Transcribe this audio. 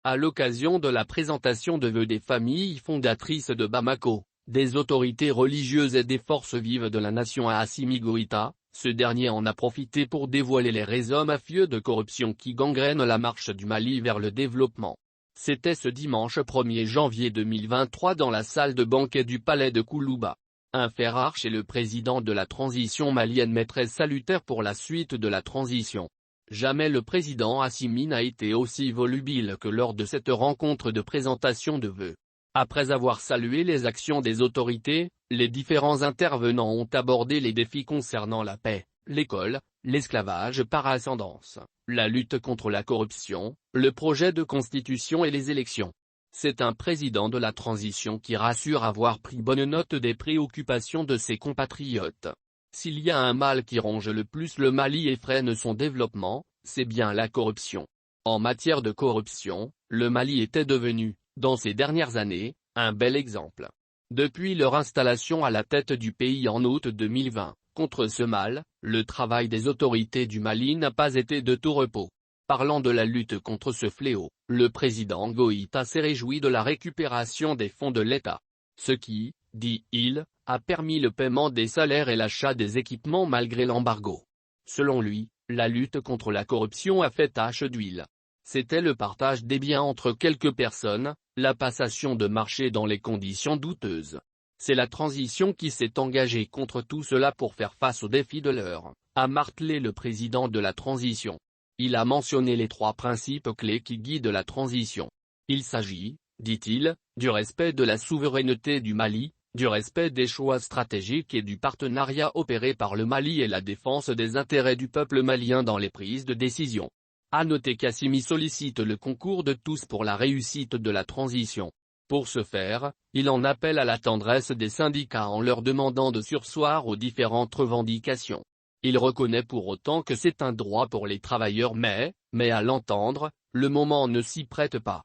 À l'occasion de la présentation de vœux des familles fondatrices de Bamako, des autorités religieuses et des forces vives de la nation à Assimi Goïta, ce dernier en a profité pour dévoiler les réseaux mafieux de corruption qui gangrènent la marche du Mali vers le développement. C'était ce dimanche 1er janvier 2023 dans la salle de banquet du palais de Koulouba. Un fait rare chez le président de la transition malienne mais très salutaire pour la suite de la transition. Jamais le président Assimi n'a été aussi volubile que lors de cette rencontre de présentation de vœux. Après avoir salué les actions des autorités, les différents intervenants ont abordé les défis concernant la paix, l'école, l'esclavage par ascendance, la lutte contre la corruption, le projet de constitution et les élections. C'est un président de la transition qui rassure avoir pris bonne note des préoccupations de ses compatriotes. S'il y a un mal qui ronge le plus le Mali et freine son développement, c'est bien la corruption. En matière de corruption, le Mali était devenu, dans ces dernières années, un bel exemple. Depuis leur installation à la tête du pays en août 2020, contre ce mal, le travail des autorités du Mali n'a pas été de tout repos. Parlant de la lutte contre ce fléau, le président Goïta s'est réjoui de la récupération des fonds de l'État. Ce qui, dit-il, a permis le paiement des salaires et l'achat des équipements malgré l'embargo. Selon lui, la lutte contre la corruption a fait tache d'huile. C'était le partage des biens entre quelques personnes, la passation de marché dans les conditions douteuses. C'est la transition qui s'est engagée contre tout cela pour faire face aux défis de l'heure, a martelé le président de la transition. Il a mentionné les 3 principes clés qui guident la transition. Il s'agit, dit-il, du respect de la souveraineté du Mali, du respect des choix stratégiques et du partenariat opéré par le Mali et la défense des intérêts du peuple malien dans les prises de décision. À noter qu'Assimi sollicite le concours de tous pour la réussite de la transition. Pour ce faire, il en appelle à la tendresse des syndicats en leur demandant de surseoir aux différentes revendications. Il reconnaît pour autant que c'est un droit pour les travailleurs mais à l'entendre, le moment ne s'y prête pas.